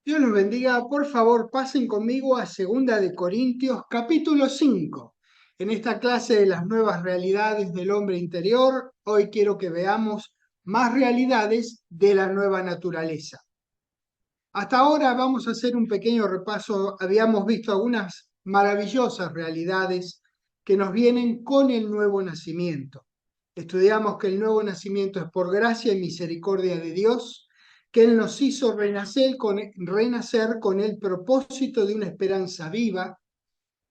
Dios los bendiga. Por favor, pasen conmigo a Segunda de Corintios, capítulo 5. En esta clase de las nuevas realidades del hombre interior, hoy quiero que veamos más realidades de la nueva naturaleza. Hasta ahora vamos a hacer un pequeño repaso. Habíamos visto algunas maravillosas realidades que nos vienen con el nuevo nacimiento. Estudiamos que el nuevo nacimiento es por gracia y misericordia de Dios, que Él nos hizo renacer con el propósito de una esperanza viva,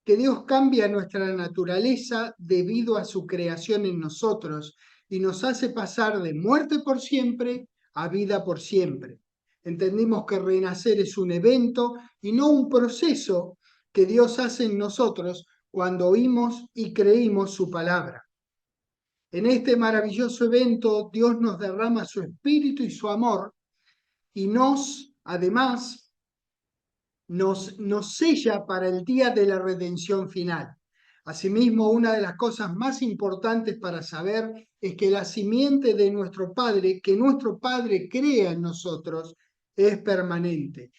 que Dios cambia nuestra naturaleza debido a su creación en nosotros y nos hace pasar de muerte por siempre a vida por siempre. Entendimos que renacer es un evento y no un proceso que Dios hace en nosotros cuando oímos y creímos su palabra. En este maravilloso evento, Dios nos derrama su espíritu y su amor y además, nos sella para el día de la redención final. Asimismo, una de las cosas más importantes para saber es que la simiente de nuestro Padre, que nuestro Padre crea en nosotros, es permanente.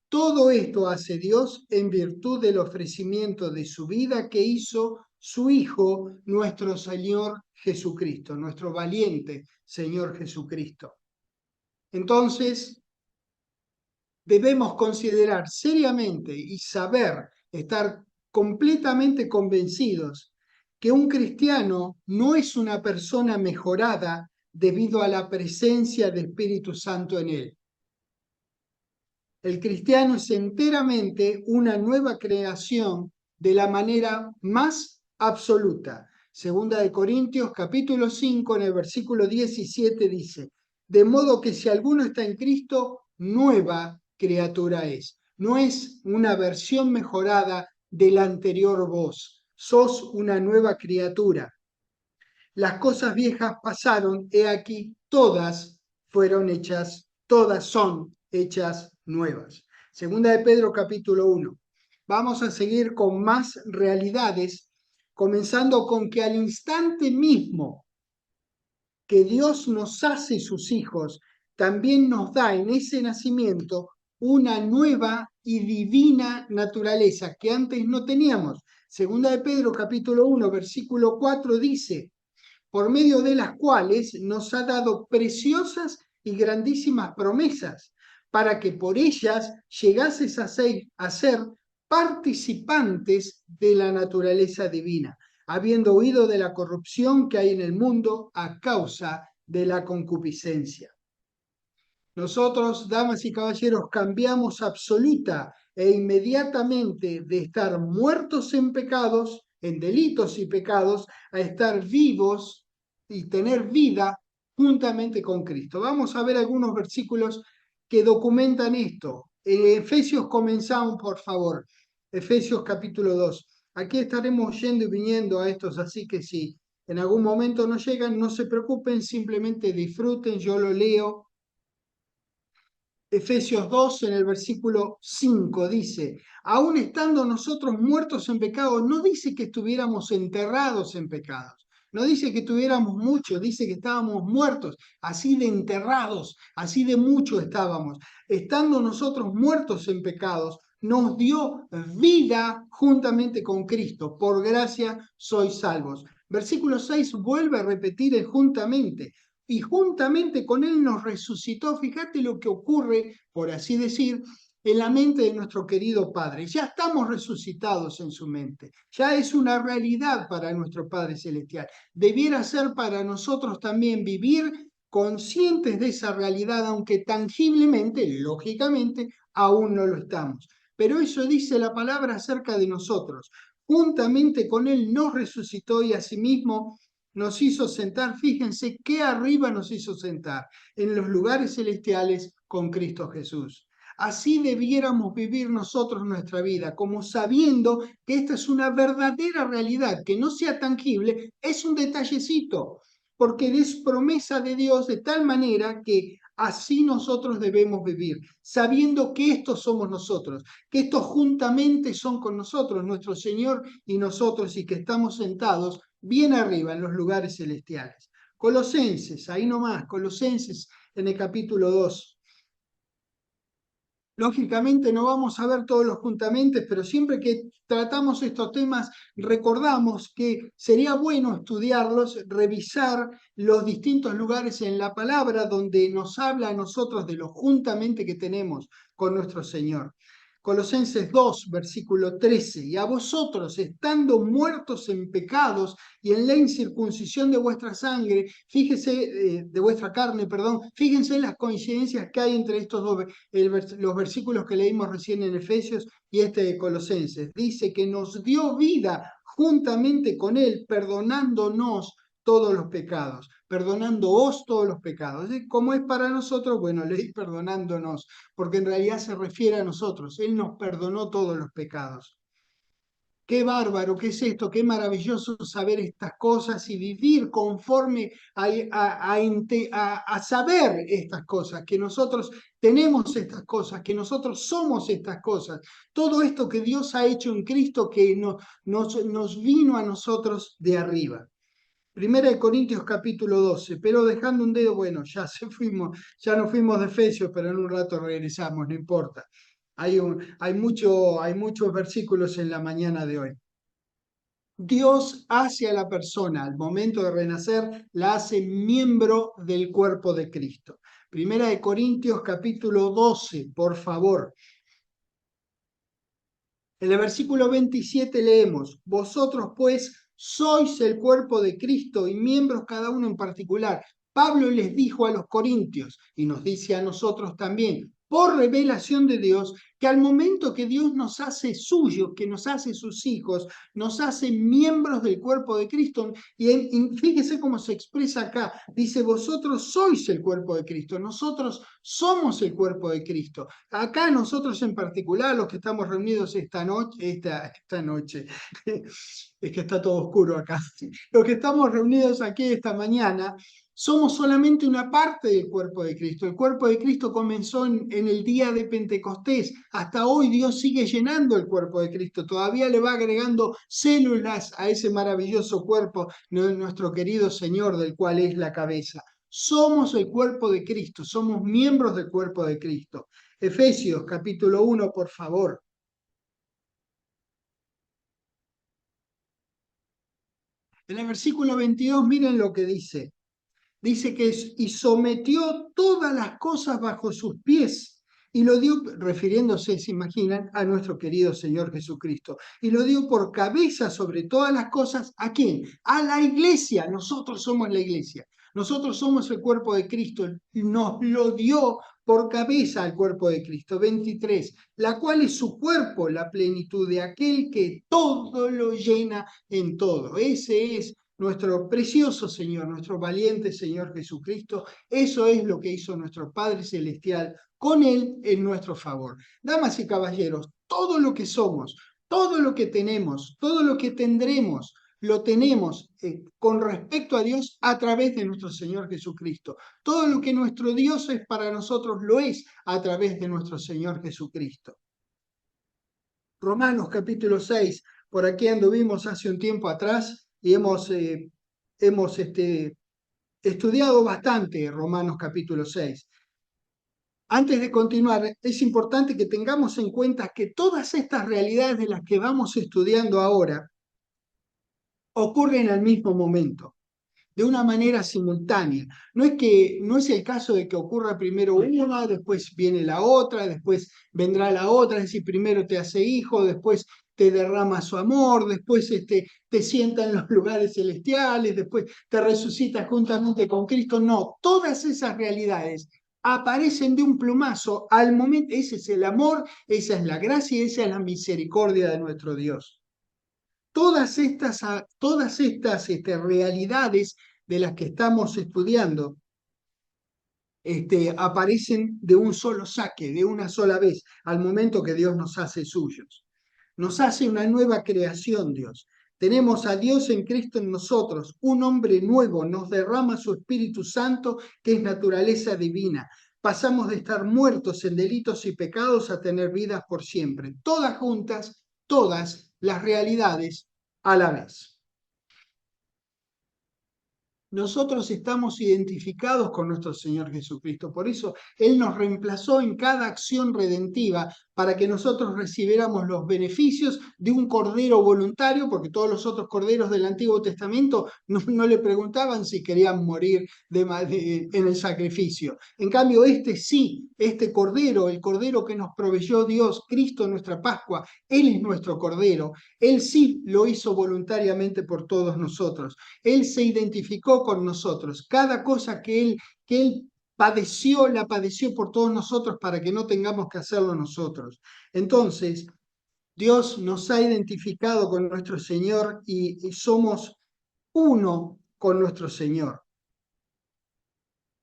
Todo esto hace Dios en virtud del ofrecimiento de su vida que hizo su Hijo, nuestro Señor Jesucristo, nuestro valiente Señor Jesucristo. Entonces, debemos considerar seriamente y saber, estar completamente convencidos que un cristiano no es una persona mejorada debido a la presencia del Espíritu Santo en él. El cristiano es enteramente una nueva creación de la manera más absoluta. Segunda de Corintios capítulo 5 en el versículo 17 dice, de modo que si alguno está en Cristo, nueva criatura es. No es una versión mejorada de la anterior voz. Sos una nueva criatura. Las cosas viejas pasaron, he aquí, todas son hechas nuevas. Segunda de Pedro capítulo 1. Vamos a seguir con más realidades, comenzando con que al instante mismo que Dios nos hace sus hijos, también nos da en ese nacimiento una nueva y divina naturaleza que antes no teníamos. Segunda de Pedro capítulo 1, versículo 4 dice, por medio de las cuales nos ha dado preciosas y grandísimas promesas, para que por ellas llegases a ser participantes de la naturaleza divina, habiendo huido de la corrupción que hay en el mundo a causa de la concupiscencia. Nosotros, damas y caballeros, cambiamos absoluta e inmediatamente de estar muertos en pecados, en delitos y pecados, a estar vivos y tener vida juntamente con Cristo. Vamos a ver algunos versículos que documentan esto. Efesios comenzamos, por favor. Efesios capítulo 2. Aquí estaremos yendo y viniendo a estos, así que si en algún momento no llegan, no se preocupen, simplemente disfruten, yo lo leo. Efesios 2 en el versículo 5 dice, aún estando nosotros muertos en pecado, no dice que estuviéramos enterrados en pecados, no dice que tuviéramos mucho, dice que estábamos muertos, así de enterrados, así de mucho estábamos. Estando nosotros muertos en pecados, nos dio vida juntamente con Cristo. Por gracia sois salvos. Versículo 6 vuelve a repetir el juntamente y juntamente con Él nos resucitó. Fíjate lo que ocurre, por así decir, en la mente de nuestro querido Padre. Ya estamos resucitados en su mente, ya es una realidad para nuestro Padre Celestial. Debiera ser para nosotros también vivir conscientes de esa realidad, aunque tangiblemente, lógicamente, aún no lo estamos. Pero eso dice la palabra acerca de nosotros. Juntamente con Él nos resucitó y asimismo nos hizo sentar, fíjense qué arriba nos hizo sentar, en los lugares celestiales con Cristo Jesús. Así debiéramos vivir nosotros nuestra vida, como sabiendo que esta es una verdadera realidad, que no sea tangible, es un detallecito, porque es promesa de Dios de tal manera que así nosotros debemos vivir, sabiendo que estos somos nosotros, que estos juntamente son con nosotros, nuestro Señor y nosotros, y que estamos sentados bien arriba en los lugares celestiales. Colosenses, ahí nomás, Colosenses en el capítulo 2. Lógicamente no vamos a ver todos los juntamente, pero siempre que tratamos estos temas, recordamos que sería bueno estudiarlos, revisar los distintos lugares en la palabra donde nos habla a nosotros de lo juntamente que tenemos con nuestro Señor. Colosenses 2, versículo 13, y a vosotros, estando muertos en pecados y en la incircuncisión de vuestra sangre, fíjese, de vuestra carne, perdón, fíjense en las coincidencias que hay entre estos dos los versículos que leímos recién en Efesios y este de Colosenses. Dice que nos dio vida juntamente con Él, perdonándonos todos los pecados, perdonándoos todos los pecados. ¿Y cómo es para nosotros? Bueno, leí perdonándonos, porque en realidad se refiere a nosotros. Él nos perdonó todos los pecados. Qué bárbaro, qué es esto, qué maravilloso saber estas cosas y vivir conforme a saber estas cosas, que nosotros tenemos estas cosas, que nosotros somos estas cosas. Todo esto que Dios ha hecho en Cristo que nos vino a nosotros de arriba. Primera de Corintios capítulo 12, pero dejando un dedo, bueno, ya nos fuimos de Efesios, pero en un rato regresamos, no importa. Hay muchos versículos en la mañana de hoy. Dios hace a la persona al momento de renacer, la hace miembro del cuerpo de Cristo. Primera de Corintios capítulo 12, por favor. En el versículo 27 leemos, vosotros pues sois el cuerpo de Cristo y miembros cada uno en particular. Pablo les dijo a los corintios y nos dice a nosotros también, por revelación de Dios, que al momento que Dios nos hace suyos, que nos hace sus hijos, nos hace miembros del cuerpo de Cristo. Y fíjese cómo se expresa acá. Dice, vosotros sois el cuerpo de Cristo, nosotros somos el cuerpo de Cristo. Acá nosotros en particular, los que estamos reunidos esta noche, es que está todo oscuro acá, los que estamos reunidos aquí esta mañana, somos solamente una parte del cuerpo de Cristo. El cuerpo de Cristo comenzó en el día de Pentecostés. Hasta hoy Dios sigue llenando el cuerpo de Cristo. Todavía le va agregando células a ese maravilloso cuerpo, nuestro querido Señor, del cual es la cabeza. Somos el cuerpo de Cristo, somos miembros del cuerpo de Cristo. Efesios capítulo 1, por favor. En el versículo 22, miren lo que dice. Dice que y sometió todas las cosas bajo sus pies y lo dio, refiriéndose, se imaginan, a nuestro querido Señor Jesucristo. Y lo dio por cabeza sobre todas las cosas. ¿A quién? A la iglesia. Nosotros somos la iglesia. Nosotros somos el cuerpo de Cristo. Nos lo dio por cabeza al cuerpo de Cristo. 23. La cual es su cuerpo, la plenitud de aquel que todo lo llena en todo. Ese es nuestro precioso Señor, nuestro valiente Señor Jesucristo. Eso es lo que hizo nuestro Padre Celestial con Él en nuestro favor. Damas y caballeros, todo lo que somos, todo lo que tenemos, todo lo que tendremos, lo tenemos con respecto a Dios a través de nuestro Señor Jesucristo. Todo lo que nuestro Dios es para nosotros lo es a través de nuestro Señor Jesucristo. Romanos capítulo 6, por aquí anduvimos hace un tiempo atrás y hemos estudiado bastante Romanos capítulo 6. Antes de continuar, es importante que tengamos en cuenta que todas estas realidades de las que vamos estudiando ahora ocurren al mismo momento, de una manera simultánea. No es el caso de que ocurra primero una, después viene la otra, después vendrá la otra, es decir, primero te hace hijo, después te derrama su amor, después te sienta en los lugares celestiales, después te resucita juntamente con Cristo. No, todas esas realidades aparecen de un plumazo al momento. Ese es el amor, esa es la gracia y esa es la misericordia de nuestro Dios. Todas estas realidades de las que estamos estudiando aparecen de un solo saque, de una sola vez, al momento que Dios nos hace suyos. Nos hace una nueva creación, Dios. Tenemos a Dios en Cristo en nosotros, un hombre nuevo, nos derrama su Espíritu Santo, que es naturaleza divina. Pasamos de estar muertos en delitos y pecados a tener vidas por siempre. Todas juntas, todas las realidades a la vez. Nosotros estamos identificados con nuestro Señor Jesucristo. Por eso Él nos reemplazó en cada acción redentiva para que nosotros recibiéramos los beneficios de un cordero voluntario, porque todos los otros corderos del Antiguo Testamento no le preguntaban si querían morir en el sacrificio. En cambio, este sí, este cordero, el cordero que nos proveyó Dios, Cristo nuestra Pascua, Él es nuestro cordero. Él sí lo hizo voluntariamente por todos nosotros. Él se identificó con nosotros. Cada cosa que Él padeció, la padeció por todos nosotros para que no tengamos que hacerlo nosotros. Entonces, Dios nos ha identificado con nuestro Señor y somos uno con nuestro Señor.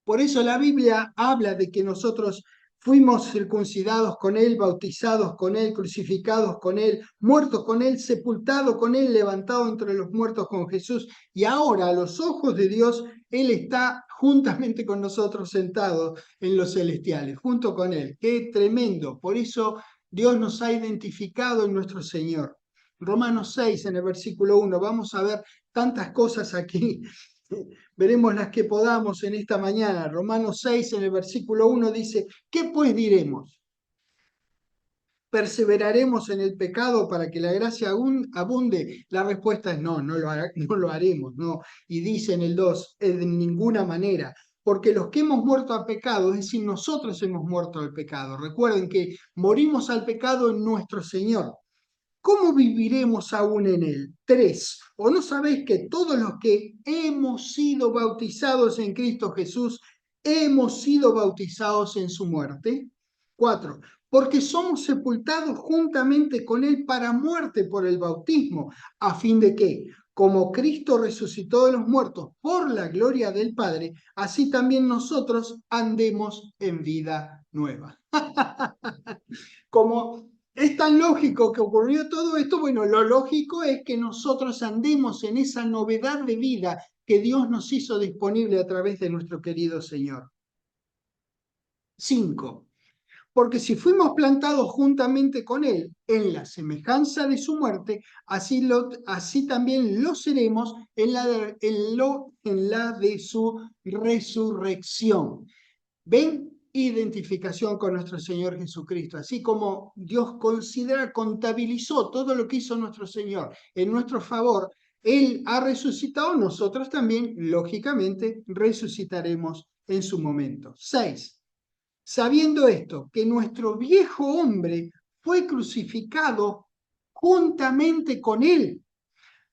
Por eso la Biblia habla de que nosotros fuimos circuncidados con Él, bautizados con Él, crucificados con Él, muertos con Él, sepultados con Él, levantados entre los muertos con Jesús. Y ahora a los ojos de Dios, Él está juntamente con nosotros sentado en los celestiales, junto con Él. ¡Qué tremendo! Por eso Dios nos ha identificado en nuestro Señor. Romanos 6, en el versículo 1, vamos a ver tantas cosas aquí. Veremos las que podamos en esta mañana. Romanos 6, en el versículo 1 dice, ¿qué pues diremos? ¿Perseveraremos en el pecado para que la gracia abunde? La respuesta es no, no lo haremos, no. Y dice en el 2, de ninguna manera, porque los que hemos muerto al pecado, es decir, nosotros hemos muerto al pecado. Recuerden que morimos al pecado en nuestro Señor. ¿Cómo viviremos aún en él? 3. ¿O no sabéis que todos los que hemos sido bautizados en Cristo Jesús, hemos sido bautizados en su muerte? 4. Porque somos sepultados juntamente con él para muerte por el bautismo, a fin de que, como Cristo resucitó de los muertos por la gloria del Padre, así también nosotros andemos en vida nueva. Como es tan lógico que ocurrió todo esto, bueno, lo lógico es que nosotros andemos en esa novedad de vida que Dios nos hizo disponible a través de nuestro querido Señor. 5. Porque si fuimos plantados juntamente con Él en la semejanza de su muerte, así también lo seremos en la de su resurrección. ¿Ven? Identificación con nuestro Señor Jesucristo. Así como Dios contabilizó todo lo que hizo nuestro Señor en nuestro favor, Él ha resucitado, nosotros también, lógicamente, resucitaremos en su momento. 6. Sabiendo esto, que nuestro viejo hombre fue crucificado juntamente con Él,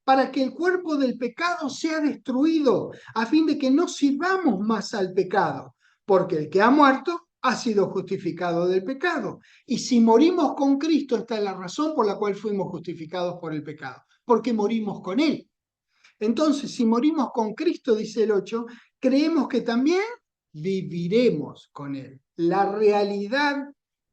para que el cuerpo del pecado sea destruido, a fin de que no sirvamos más al pecado, porque el que ha muerto ha sido justificado del pecado. Y si morimos con Cristo, esta es la razón por la cual fuimos justificados por el pecado, porque morimos con Él. Entonces, si morimos con Cristo, dice el 8, creemos que también viviremos con Él. La realidad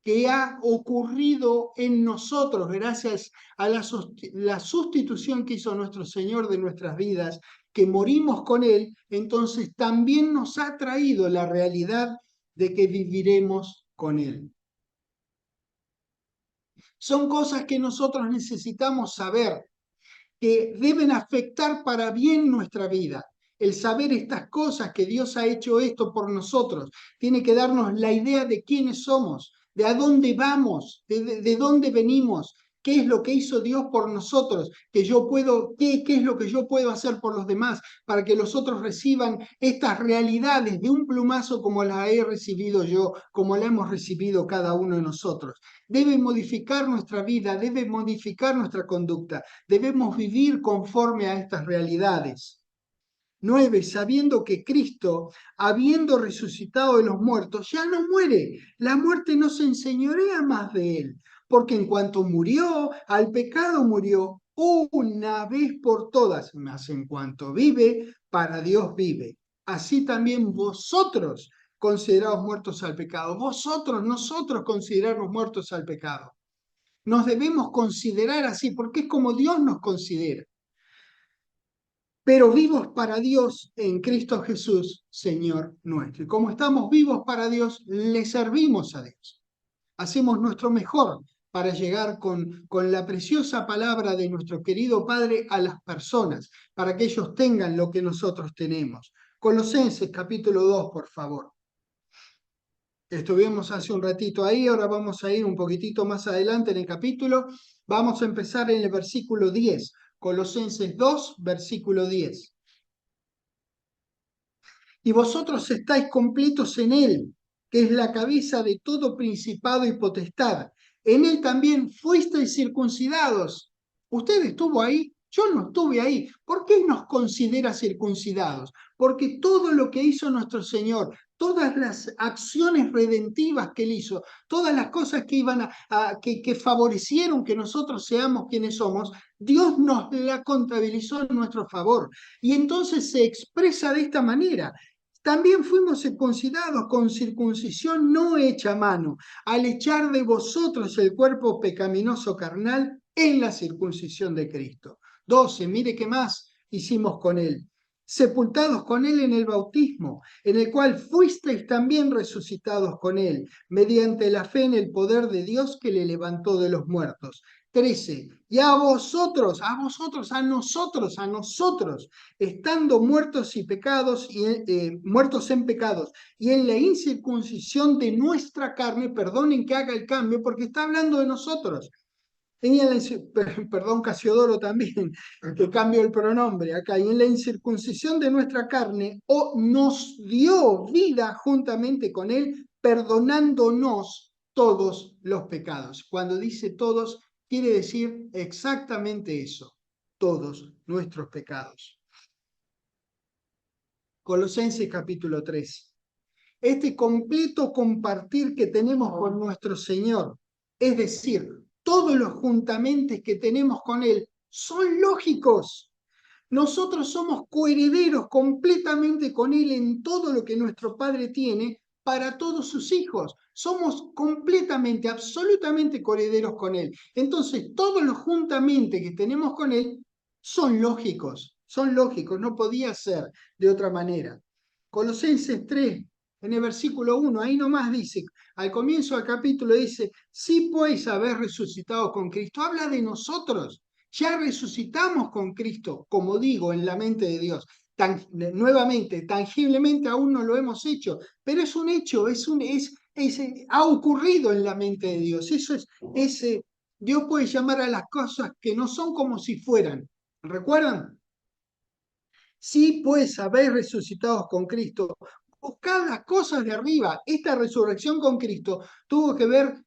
que ha ocurrido en nosotros gracias a la sustitución que hizo nuestro Señor de nuestras vidas, que morimos con Él, entonces también nos ha traído la realidad de que viviremos con Él. Son cosas que nosotros necesitamos saber, que deben afectar para bien nuestra vida. El saber estas cosas, que Dios ha hecho esto por nosotros, tiene que darnos la idea de quiénes somos, de a dónde vamos, de dónde venimos, qué es lo que hizo Dios por nosotros, qué es lo que yo puedo hacer por los demás, para que los otros reciban estas realidades de un plumazo como las he recibido yo, como la hemos recibido cada uno de nosotros. Debe modificar nuestra vida, debe modificar nuestra conducta, debemos vivir conforme a estas realidades. 9. Sabiendo que Cristo, habiendo resucitado de los muertos, ya no muere. La muerte no se enseñorea más de él, porque en cuanto murió, al pecado murió una vez por todas, mas en cuanto vive, para Dios vive. Así también vosotros considerados muertos al pecado. Nosotros considerarnos muertos al pecado. Nos debemos considerar así, porque es como Dios nos considera, pero vivos para Dios en Cristo Jesús, Señor nuestro. Y como estamos vivos para Dios, le servimos a Dios. Hacemos nuestro mejor para llegar con la preciosa palabra de nuestro querido Padre a las personas, para que ellos tengan lo que nosotros tenemos. Colosenses capítulo 2, por favor. Estuvimos hace un ratito ahí, ahora vamos a ir un poquitito más adelante en el capítulo. Vamos a empezar en el versículo 10, Colosenses 2, versículo 10. Y vosotros estáis completos en él, que es la cabeza de todo principado y potestad. En él también fuisteis circuncidados. ¿Usted estuvo ahí? Yo no estuve ahí. ¿Por qué nos considera circuncidados? Porque todo lo que hizo nuestro Señor, todas las acciones redentivas que él hizo, todas las cosas que iban que favorecieron que nosotros seamos quienes somos, Dios nos la contabilizó en nuestro favor. Y entonces se expresa de esta manera. También fuimos circuncidados con circuncisión no hecha a mano, al echar de vosotros el cuerpo pecaminoso carnal en la circuncisión de Cristo. 12, mire qué más hicimos con él. Sepultados con él en el bautismo, en el cual fuisteis también resucitados con él, mediante la fe en el poder de Dios que le levantó de los muertos. 13. Y a nosotros, estando muertos y pecados, muertos en pecados, y en la incircuncisión de nuestra carne, perdonen que haga el cambio, porque está hablando de nosotros. Perdón, Casiodoro también, que cambio el pronombre acá, y en la incircuncisión de nuestra carne, nos dio vida juntamente con él, perdonándonos todos los pecados. Cuando dice todos, quiere decir exactamente eso, todos nuestros pecados. Colosenses capítulo 3. Este completo compartir que tenemos con nuestro Señor, es decir, todos los juntamentos que tenemos con Él, son lógicos. Nosotros somos coherederos completamente con Él en todo lo que nuestro Padre tiene para todos sus hijos. Somos completamente, absolutamente coherederos con Él. Entonces, todos los juntamentos que tenemos con Él son lógicos, no podía ser de otra manera. Colosenses 3, en el versículo 1, ahí nomás dice, al comienzo del capítulo dice, si pues habéis resucitado con Cristo, habla de nosotros. Ya resucitamos con Cristo, como digo, en la mente de Dios. Nuevamente, tangiblemente aún no lo hemos hecho, pero es un hecho, ha ocurrido en la mente de Dios. Eso es, Dios puede llamar a las cosas que no son como si fueran. ¿Recuerdan? Sí, pues habéis resucitado con Cristo. Buscad las cosas de arriba. Esta resurrección con Cristo tuvo que ver,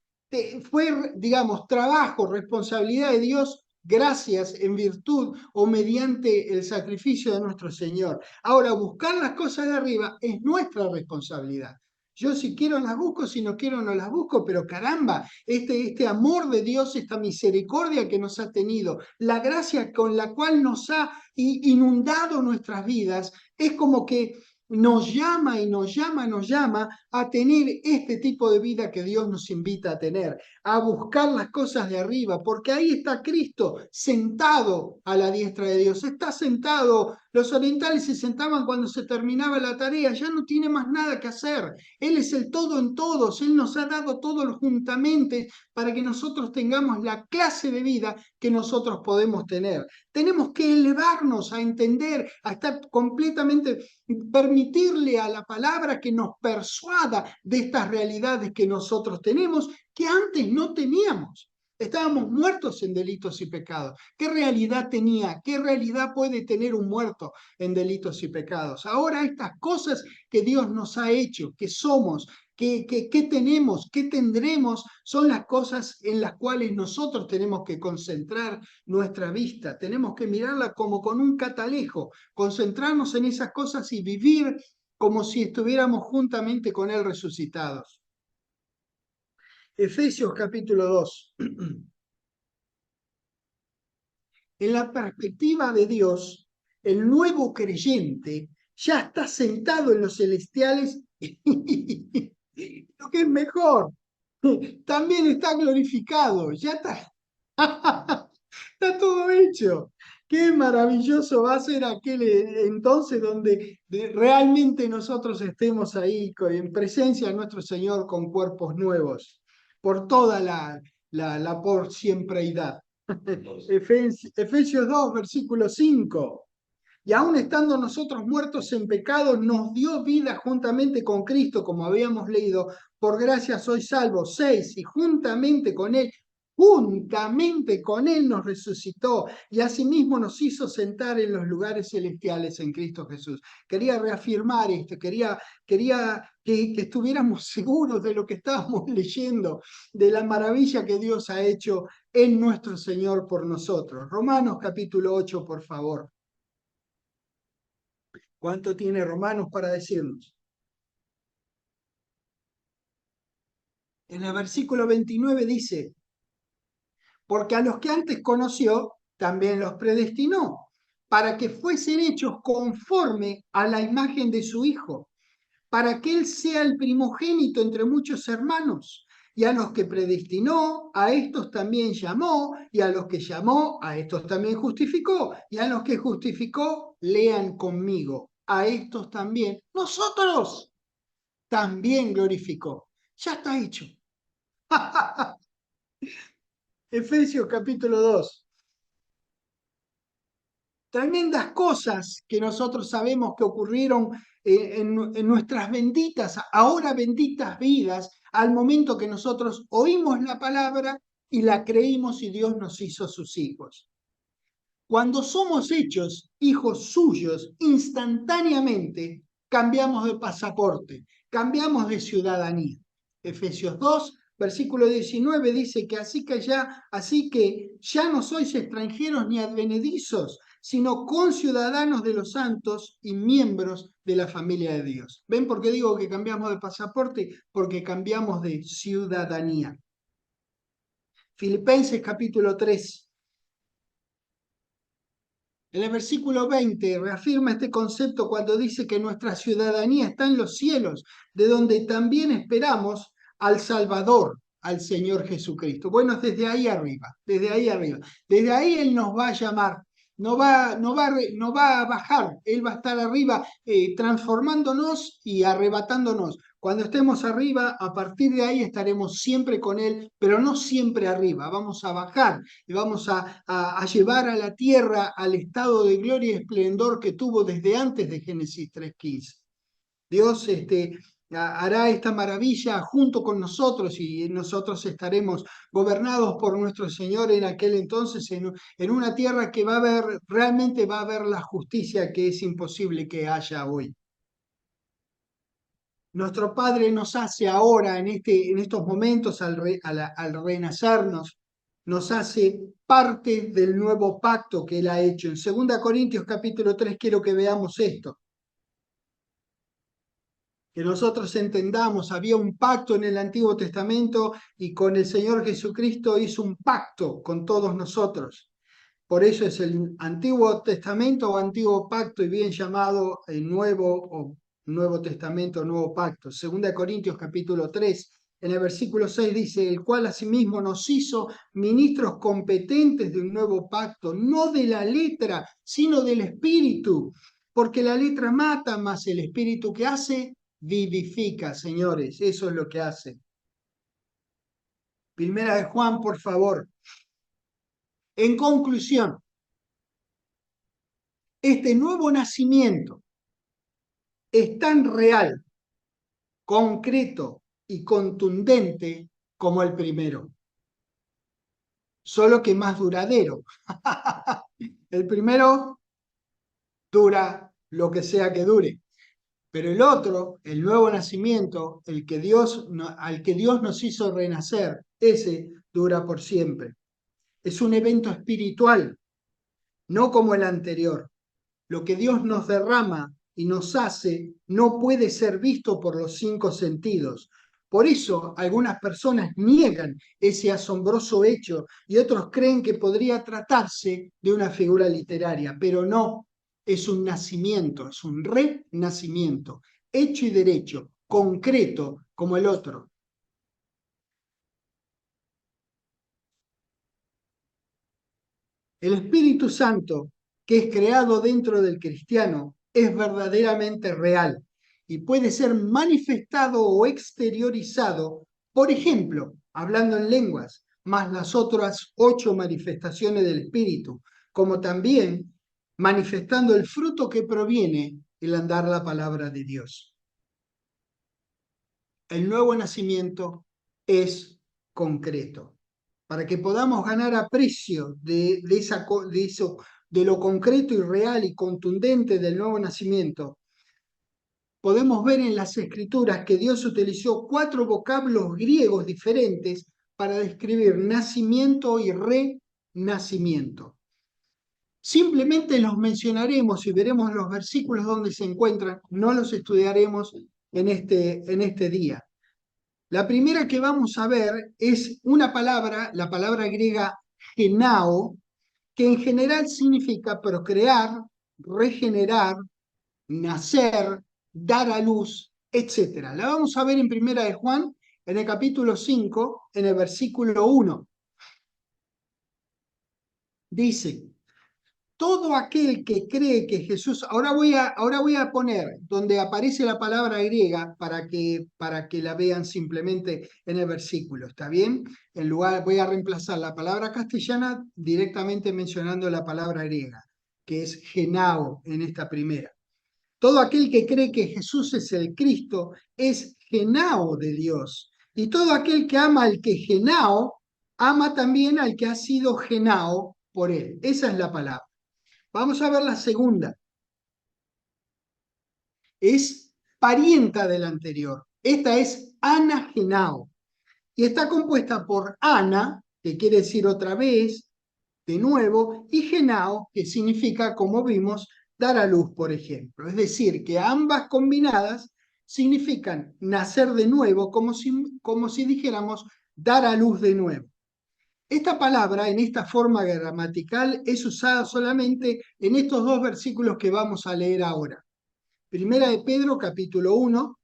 fue, digamos, trabajo, responsabilidad de Dios, gracias en virtud o mediante el sacrificio de nuestro Señor. Ahora, buscar las cosas de arriba es nuestra responsabilidad. Yo si quiero las busco, si no quiero no las busco, pero caramba, este amor de Dios, esta misericordia que nos ha tenido, la gracia con la cual nos ha inundado nuestras vidas, es como que nos llama y nos llama a tener este tipo de vida que Dios nos invita a tener, a buscar las cosas de arriba, porque ahí está Cristo sentado a la diestra de Dios, está sentado. Los orientales se sentaban cuando se terminaba la tarea, ya no tiene más nada que hacer. Él es el todo en todos, Él nos ha dado todos juntamente para que nosotros tengamos la clase de vida que nosotros podemos tener. Tenemos que elevarnos a entender, a estar completamente, permitirle a la palabra que nos persuada de estas realidades que nosotros tenemos, que antes no teníamos. Estábamos muertos en delitos y pecados. ¿Qué realidad tenía? ¿Qué realidad puede tener un muerto en delitos y pecados? Ahora estas cosas que Dios nos ha hecho, que somos, que tenemos, que tendremos, son las cosas en las cuales nosotros tenemos que concentrar nuestra vista. Tenemos que mirarla como con un catalejo, concentrarnos en esas cosas y vivir como si estuviéramos juntamente con Él resucitados. Efesios capítulo 2. En la perspectiva de Dios, el nuevo creyente ya está sentado en los celestiales y lo que es mejor, también está glorificado, ya está, está todo hecho. Qué maravilloso va a ser aquel entonces donde realmente nosotros estemos ahí en presencia de nuestro Señor con cuerpos nuevos, por toda la por siempreidad. Efesios 2, versículo 5. Y aun estando nosotros muertos en pecado, nos dio vida juntamente con Cristo, como habíamos leído, por gracia sois salvos. 6. Y juntamente con Él nos resucitó y asimismo nos hizo sentar en los lugares celestiales en Cristo Jesús. Quería reafirmar esto, quería que estuviéramos seguros de lo que estábamos leyendo, de la maravilla que Dios ha hecho en nuestro Señor por nosotros. Romanos capítulo 8, por favor. ¿Cuánto tiene Romanos para decirnos? En el versículo 29 dice, porque a los que antes conoció, también los predestinó, para que fuesen hechos conforme a la imagen de su Hijo, para que Él sea el primogénito entre muchos hermanos. Y a los que predestinó, a estos también llamó, y a los que llamó, a estos también justificó, y a los que justificó, lean conmigo, a estos también, nosotros también glorificó. Ya está hecho. Efesios capítulo 2. Tremendas cosas que nosotros sabemos que ocurrieron en nuestras benditas, ahora benditas vidas, al momento que nosotros oímos la palabra y la creímos y Dios nos hizo sus hijos. Cuando somos hechos hijos suyos, instantáneamente cambiamos de pasaporte, cambiamos de ciudadanía. Efesios 2, versículo 19 dice que así que ya no sois extranjeros ni advenedizos, sino conciudadanos de los santos y miembros de la familia de Dios. ¿Ven por qué digo que cambiamos de pasaporte? Porque cambiamos de ciudadanía. Filipenses capítulo 3. En el versículo 20 reafirma este concepto cuando dice que nuestra ciudadanía está en los cielos, de donde también esperamos al Salvador, al Señor Jesucristo. Bueno, desde ahí arriba, desde ahí arriba. Desde ahí Él nos va a llamar, no va a bajar, Él va a estar arriba transformándonos y arrebatándonos. Cuando estemos arriba, a partir de ahí estaremos siempre con Él, pero no siempre arriba. Vamos a bajar y vamos a llevar a la tierra al estado de gloria y esplendor que tuvo desde antes de Génesis 3:15. Dios hará esta maravilla junto con nosotros y nosotros estaremos gobernados por nuestro Señor en aquel entonces, en una tierra que realmente va a haber la justicia que es imposible que haya hoy. Nuestro Padre nos hace ahora, en estos momentos, al renacernos, nos hace parte del nuevo pacto que Él ha hecho. En 2 Corintios capítulo 3 quiero que veamos esto. Que nosotros entendamos, había un pacto en el Antiguo Testamento y con el Señor Jesucristo hizo un pacto con todos nosotros. Por eso es el Antiguo Testamento o Antiguo Pacto y bien llamado el Nuevo Testamento, Nuevo Pacto. 2 Corintios capítulo 3, en el versículo 6 dice, el cual asimismo nos hizo ministros competentes de un nuevo pacto, no de la letra, sino del espíritu, porque la letra mata, mas el espíritu que hace, vivifica, señores, eso es lo que hace. Primera de Juan, por favor. En conclusión, este nuevo nacimiento es tan real, concreto y contundente como el primero, solo que más duradero. El primero dura lo que sea que dure, pero el otro, el nuevo nacimiento, al que Dios nos hizo renacer, ese dura por siempre. Es un evento espiritual, no como el anterior. Lo que Dios nos derrama y nos hace no puede ser visto por los 5 sentidos. Por eso algunas personas niegan ese asombroso hecho y otros creen que podría tratarse de una figura literaria, pero no, es un nacimiento, es un renacimiento, hecho y derecho, concreto como el otro. El Espíritu Santo, que es creado dentro del cristiano, es verdaderamente real y puede ser manifestado o exteriorizado, por ejemplo, hablando en lenguas, más las otras 8 manifestaciones del Espíritu, como también manifestando el fruto que proviene el andar la palabra de Dios. El nuevo nacimiento es concreto. Para que podamos ganar aprecio de lo concreto y real y contundente del nuevo nacimiento, podemos ver en las Escrituras que Dios utilizó 4 vocablos griegos diferentes para describir nacimiento y renacimiento. Simplemente los mencionaremos y veremos los versículos donde se encuentran, no los estudiaremos en este día. La primera que vamos a ver es una palabra, la palabra griega genao, que en general significa procrear, regenerar, nacer, dar a luz, etc. La vamos a ver en Primera de Juan, en el capítulo 5, en el versículo 1. Dice: todo aquel que cree que Jesús, ahora voy a poner donde aparece la palabra griega para que la vean simplemente en el versículo, ¿está bien? En lugar, voy a reemplazar la palabra castellana directamente mencionando la palabra griega, que es genao en esta primera. Todo aquel que cree que Jesús es el Cristo es genao de Dios. Y todo aquel que ama al que genao, ama también al que ha sido genao por él. Esa es la palabra. Vamos a ver la segunda. Es parienta de la anterior. Esta es anagenao. Y está compuesta por ana, que quiere decir otra vez, de nuevo, y genao, que significa, como vimos, dar a luz, por ejemplo. Es decir, que ambas combinadas significan nacer de nuevo, como si dijéramos dar a luz de nuevo. Esta palabra, en esta forma gramatical, es usada solamente en estos 2 versículos que vamos a leer ahora. Primera de Pedro, capítulo 1.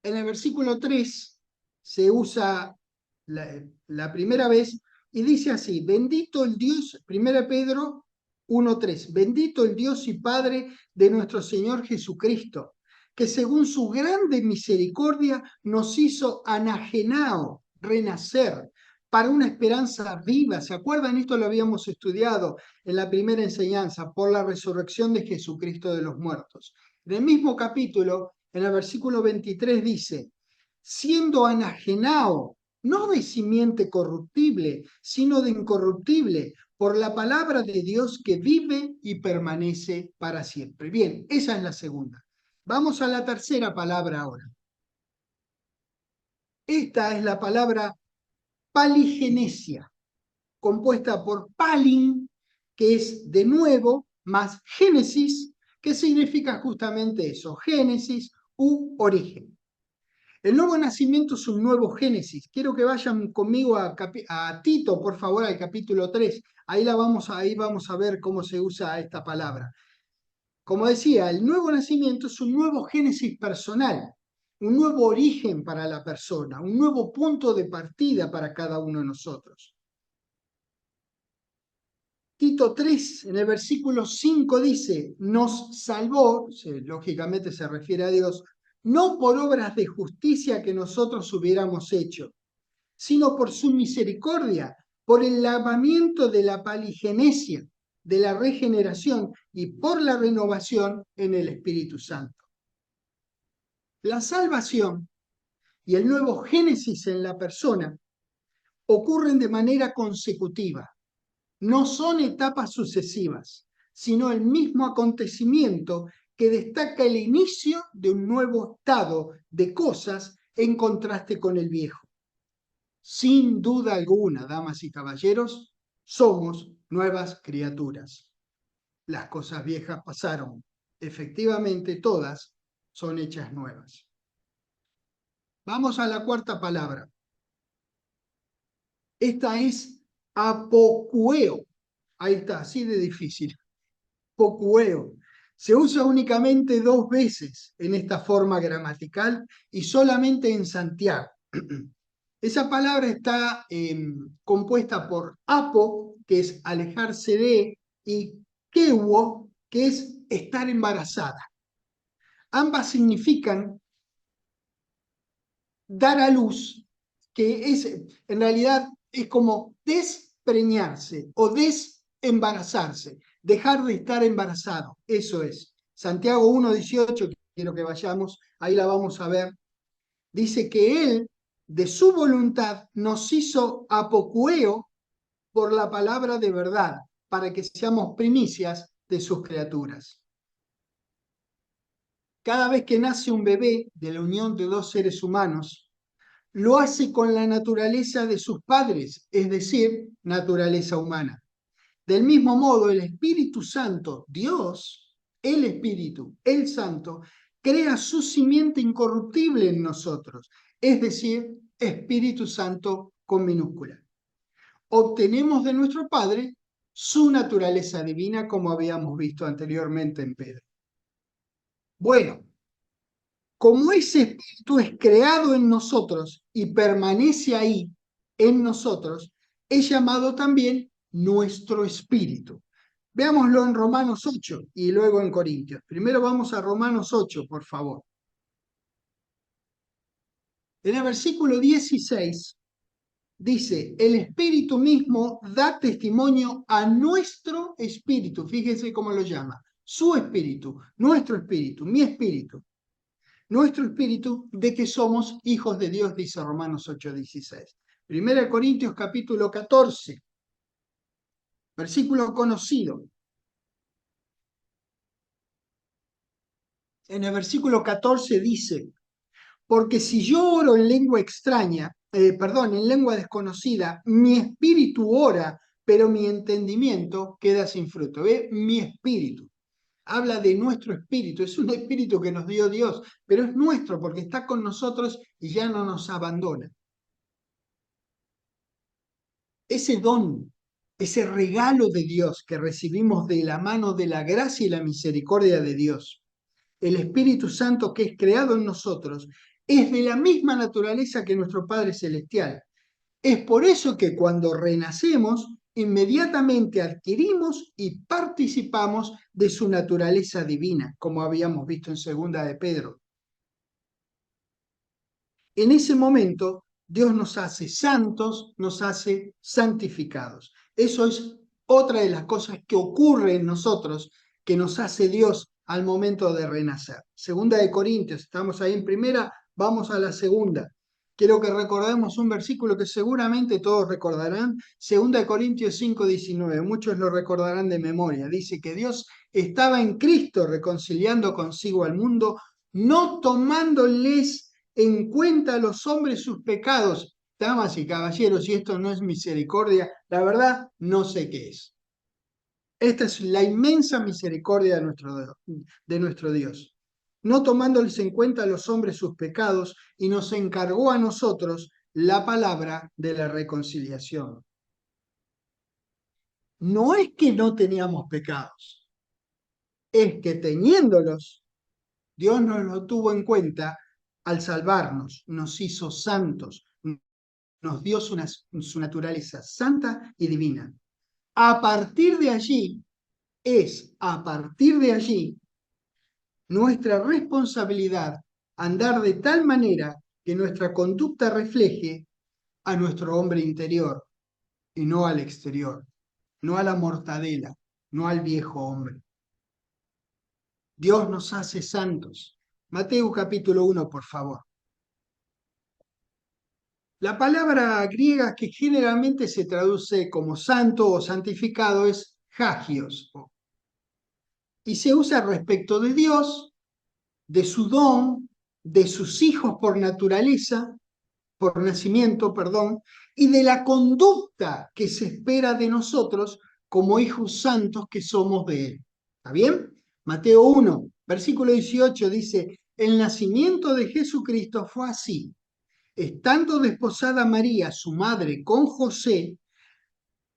En el versículo 3 se usa la primera vez y dice así: bendito el Dios, Primera de Pedro 1:3, bendito el Dios y Padre de nuestro Señor Jesucristo, que según su grande misericordia nos hizo anagenao, renacer, para una esperanza viva. ¿Se acuerdan? Esto lo habíamos estudiado en la primera enseñanza, por la resurrección de Jesucristo de los muertos. En el mismo capítulo, en el versículo 23 dice: siendo anagenao, no de simiente corruptible, sino de incorruptible, por la palabra de Dios que vive y permanece para siempre. Bien, esa es la segunda. Vamos a la tercera palabra ahora. Esta es la palabra paligenesia, compuesta por palin, que es de nuevo, más génesis, que significa justamente eso, génesis u origen. El nuevo nacimiento es un nuevo génesis. Quiero que vayan conmigo a Tito, por favor, al capítulo 3. Ahí vamos a ver cómo se usa esta palabra. Como decía, el nuevo nacimiento es un nuevo génesis personal, un nuevo origen para la persona, un nuevo punto de partida para cada uno de nosotros. Tito 3, en el versículo 5 dice: nos salvó, lógicamente se refiere a Dios, no por obras de justicia que nosotros hubiéramos hecho, sino por su misericordia, por el lavamiento de la paligenesia, de la regeneración y por la renovación en el Espíritu Santo. La salvación y el nuevo génesis en la persona ocurren de manera consecutiva. No son etapas sucesivas, sino el mismo acontecimiento que destaca el inicio de un nuevo estado de cosas en contraste con el viejo. Sin duda alguna, damas y caballeros, somos nuevas criaturas. Las cosas viejas pasaron. Efectivamente, todas son hechas nuevas. Vamos a la cuarta palabra. Esta es apocueo. Ahí está, así de difícil. Pocueo. Se usa únicamente 2 veces en esta forma gramatical y solamente en Santiago. Esa palabra está compuesta por apo, que es alejarse de, y keuo, que es estar embarazada. Ambas significan dar a luz que es, en realidad es como despreñarse o desembarazarse, dejar de estar embarazado. Eso es. Santiago 1:18, quiero que vayamos, ahí la vamos a ver. Dice que Él, de su voluntad, nos hizo apocueo por la palabra de verdad, para que seamos primicias de sus criaturas. Cada vez que nace un bebé de la unión de dos seres humanos, lo hace con la naturaleza de sus padres, es decir, naturaleza humana. Del mismo modo, el Espíritu Santo, Dios, el Espíritu, el Santo, crea su simiente incorruptible en nosotros, es decir, Espíritu Santo con minúscula. Obtenemos de nuestro Padre su naturaleza divina, como habíamos visto anteriormente en Pedro. Bueno, como ese espíritu es creado en nosotros y permanece ahí en nosotros, es llamado también nuestro espíritu. Veámoslo en Romanos 8 y luego en Corintios. Primero vamos a Romanos 8, por favor. En el versículo 16 dice, el espíritu mismo da testimonio a nuestro espíritu. Fíjense cómo lo llama. Su espíritu, nuestro espíritu, mi espíritu. Nuestro espíritu de que somos hijos de Dios, dice Romanos 8:16. Primera de Corintios capítulo 14, versículo conocido. En el versículo 14 dice, porque si yo oro en lengua extraña, en lengua desconocida, mi espíritu ora, pero mi entendimiento queda sin fruto. ¿Ve? Mi espíritu. Habla de nuestro espíritu, es un espíritu que nos dio Dios, pero es nuestro porque está con nosotros y ya no nos abandona. Ese don, ese regalo de Dios que recibimos de la mano de la gracia y la misericordia de Dios, el Espíritu Santo que es creado en nosotros, es de la misma naturaleza que nuestro Padre Celestial. Es por eso que cuando renacemos, inmediatamente adquirimos y participamos de su naturaleza divina, como habíamos visto en segunda de Pedro. En ese momento, Dios nos hace santos, nos hace santificados. Eso es otra de las cosas que ocurre en nosotros, que nos hace Dios al momento de renacer. Segunda de Corintios, estamos ahí en primera, vamos a la segunda. Quiero que recordemos un versículo que seguramente todos recordarán, Segunda de Corintios 5:19, muchos lo recordarán de memoria. Dice que Dios estaba en Cristo reconciliando consigo al mundo, no tomándoles en cuenta a los hombres sus pecados. Damas y caballeros, si esto no es misericordia, la verdad no sé qué es. Esta es la inmensa misericordia de nuestro Dios. No tomándoles en cuenta a los hombres sus pecados, y nos encargó a nosotros la palabra de la reconciliación. No es que no teníamos pecados, es que teniéndolos, Dios nos lo tuvo en cuenta al salvarnos, nos hizo santos, nos dio su naturaleza santa y divina. A partir de allí, nuestra responsabilidad andar de tal manera que nuestra conducta refleje a nuestro hombre interior y no al exterior, no a la mortadela, no al viejo hombre. Dios nos hace santos. Mateo capítulo 1, por favor. La palabra griega que generalmente se traduce como santo o santificado es hagios, y se usa respecto de Dios, de su don, de sus hijos por naturaleza, por nacimiento, perdón, y de la conducta que se espera de nosotros como hijos santos que somos de Él. ¿Está bien? Mateo 1, versículo 18 dice, el nacimiento de Jesucristo fue así. Estando desposada María, su madre, con José,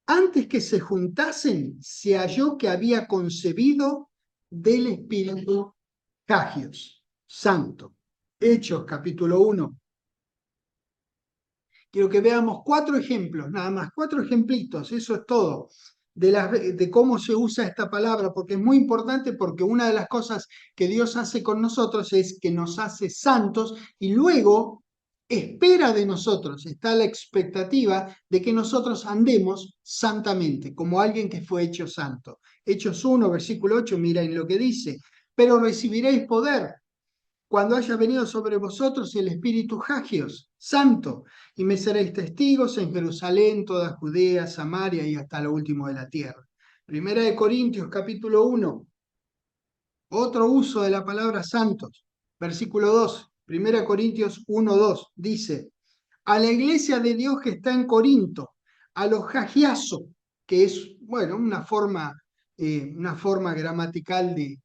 antes que se juntasen, se halló que había concebido del Espíritu Hagios, Santo. Hechos, capítulo 1. Quiero que veamos 4 ejemplos, nada más, 4 ejemplitos, eso es todo, de cómo se usa esta palabra, porque es muy importante, porque una de las cosas que Dios hace con nosotros es que nos hace santos y luego espera de nosotros, está la expectativa de que nosotros andemos santamente, como alguien que fue hecho santo. Hechos 1, versículo 8, miren lo que dice, pero recibiréis poder cuando haya venido sobre vosotros el Espíritu Hagios, santo, y me seréis testigos en Jerusalén, toda Judea, Samaria y hasta lo último de la tierra. Primera de Corintios, capítulo 1, otro uso de la palabra santos, versículo 2, Primera Corintios 1, 2, dice, a la iglesia de Dios que está en Corinto, a los hagiaso, que es, bueno, una forma gramatical de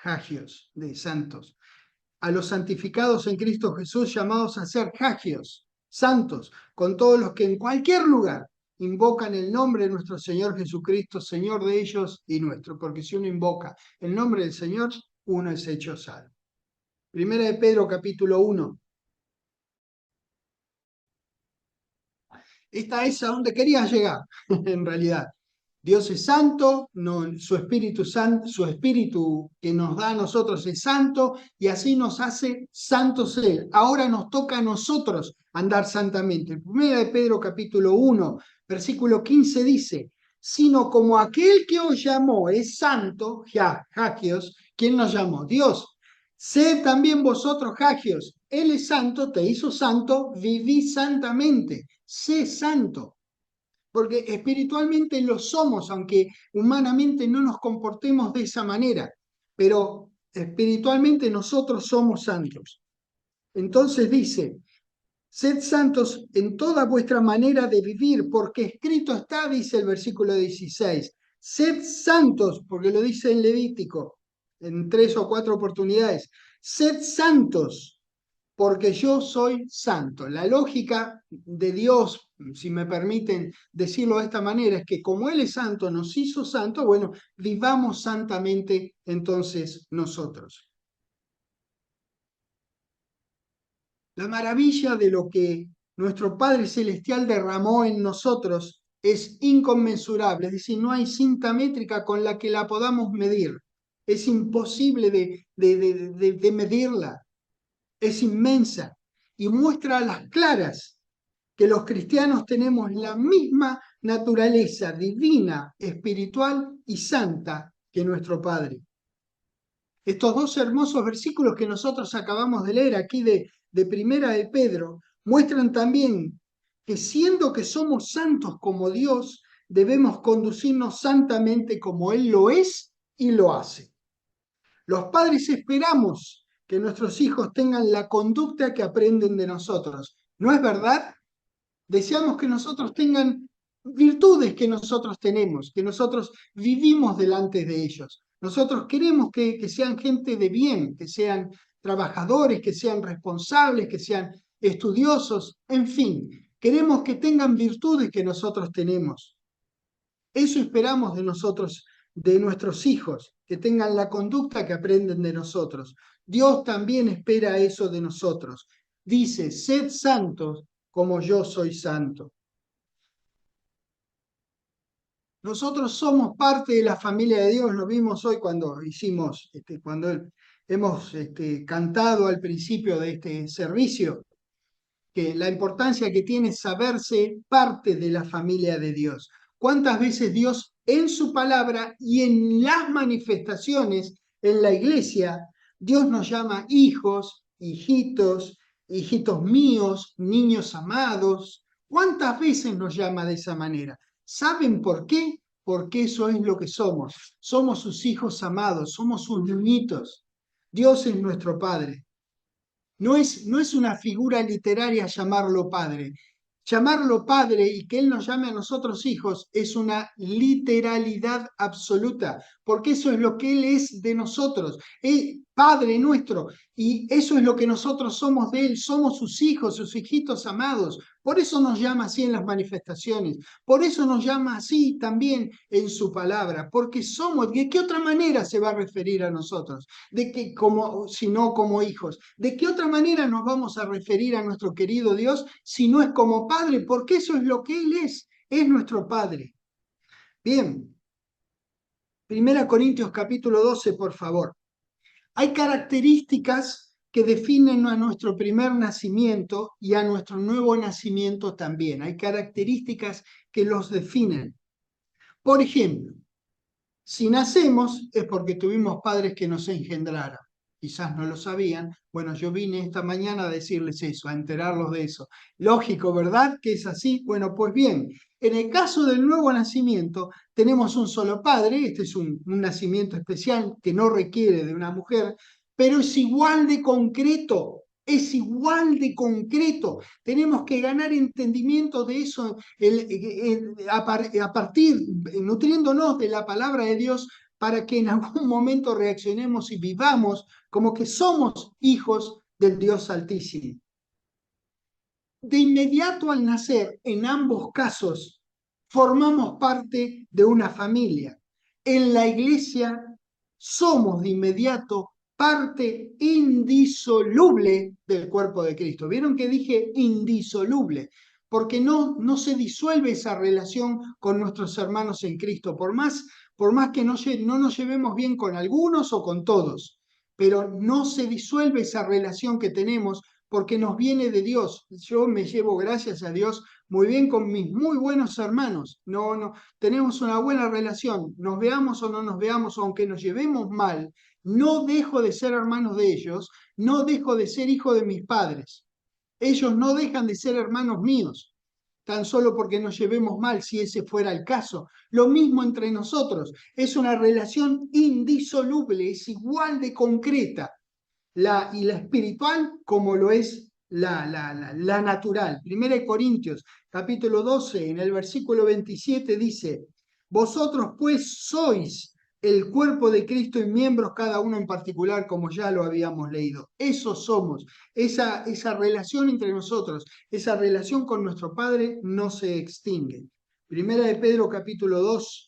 hagios, de santos, a los santificados en Cristo Jesús, llamados a ser hagios, santos, con todos los que en cualquier lugar invocan el nombre de nuestro Señor Jesucristo, Señor de ellos y nuestro, porque si uno invoca el nombre del Señor, uno es hecho salvo. Primera de Pedro, capítulo 1. Esta es a donde quería llegar, en realidad. Dios es santo, no, su espíritu que nos da a nosotros es santo y así nos hace santos Él. Ahora nos toca a nosotros andar santamente. El 1 de Pedro capítulo 1, versículo 15 dice, sino como aquel que os llamó es santo, Hagios, ¿quién nos llamó? Dios. Sed también vosotros Hagios, Él es santo, te hizo santo, viví santamente, sé santo porque espiritualmente lo somos, aunque humanamente no nos comportemos de esa manera, pero espiritualmente nosotros somos santos. Entonces dice, sed santos en toda vuestra manera de vivir, porque escrito está, dice el versículo 16, sed santos, porque lo dice en Levítico en 3 o 4 oportunidades, sed santos porque yo soy santo. La lógica de Dios, si me permiten decirlo de esta manera, es que como Él es santo, nos hizo santo, bueno, vivamos santamente entonces nosotros. La maravilla de lo que nuestro Padre Celestial derramó en nosotros es inconmensurable, es decir, no hay cinta métrica con la que la podamos medir. Es imposible de medirla, es inmensa y muestra a las claras que los cristianos tenemos la misma naturaleza divina, espiritual y santa que nuestro Padre. Estos dos hermosos versículos que nosotros acabamos de leer aquí de Primera de Pedro muestran también que siendo que somos santos como Dios, debemos conducirnos santamente como Él lo es y lo hace. Los padres esperamos que nuestros hijos tengan la conducta que aprenden de nosotros. ¿No es verdad? Deseamos que nosotros tengan virtudes que nosotros tenemos, que nosotros vivimos delante de ellos. Nosotros queremos que sean gente de bien, que sean trabajadores, que sean responsables, que sean estudiosos, en fin, queremos que tengan virtudes que nosotros tenemos. Eso esperamos de nosotros, de nuestros hijos, que tengan la conducta que aprenden de nosotros. Dios también espera eso de nosotros. Dice, sed santos como yo soy santo. Nosotros somos parte de la familia de Dios, lo vimos hoy cuando hicimos, cuando hemos cantado al principio de este servicio, que la importancia que tiene saberse parte de la familia de Dios. ¿Cuántas veces Dios en su palabra y en las manifestaciones en la iglesia, Dios nos llama hijos, hijitos, hijitos míos, niños amados? ¿Cuántas veces nos llama de esa manera? ¿Saben por qué? Porque eso es lo que somos. Somos sus hijos amados, somos sus niñitos. Dios es nuestro Padre. No es una figura literaria llamarlo padre. Llamarlo padre y que Él nos llame a nosotros hijos es una literalidad absoluta, porque eso es lo que Él es de nosotros, es Padre nuestro, y eso es lo que nosotros somos de Él, somos sus hijos, sus hijitos amados. Por eso nos llama así en las manifestaciones, por eso nos llama así también en su palabra, porque somos, ¿de qué otra manera se va a referir a nosotros? De que como, si no como hijos. ¿De qué otra manera nos vamos a referir a nuestro querido Dios si no es como Padre? Porque eso es lo que Él es nuestro Padre. Bien, Primera Corintios capítulo 12, por favor. Hay características que definen a nuestro primer nacimiento y a nuestro nuevo nacimiento también. Hay características que los definen. Por ejemplo, si nacemos es porque tuvimos padres que nos engendraron. Quizás no lo sabían. Bueno, yo vine esta mañana a decirles eso, a enterarlos de eso. Lógico, ¿verdad? Que es así. Bueno, pues bien, en el caso del nuevo nacimiento, tenemos un solo padre. Este es un nacimiento especial que no requiere de una mujer, pero es igual de concreto. Es igual de concreto. Tenemos que ganar entendimiento de eso a partir, nutriéndonos de la palabra de Dios para que en algún momento reaccionemos y vivamos como que somos hijos del Dios Altísimo. De inmediato al nacer, en ambos casos, formamos parte de una familia. En la iglesia somos de inmediato parte indisoluble del cuerpo de Cristo. ¿Vieron que dije indisoluble? Porque no se disuelve esa relación con nuestros hermanos en Cristo, por más que no nos llevemos bien con algunos o con todos, pero no se disuelve esa relación que tenemos porque nos viene de Dios. Yo me llevo, gracias a Dios, muy bien con mis muy buenos hermanos. Tenemos una buena relación. Nos veamos o no nos veamos, aunque nos llevemos mal, no dejo de ser hermanos de ellos, no dejo de ser hijo de mis padres. Ellos no dejan de ser hermanos míos, tan solo porque nos llevemos mal, si ese fuera el caso. Lo mismo entre nosotros. Es una relación indisoluble, es igual de concreta y la espiritual como lo es la natural. Primera de Corintios, capítulo 12, en el versículo 27 dice, vosotros pues sois el cuerpo de Cristo y miembros cada uno en particular, como ya lo habíamos leído. Eso somos, esa relación entre nosotros, esa relación con nuestro Padre no se extingue. Primera de Pedro, capítulo 2.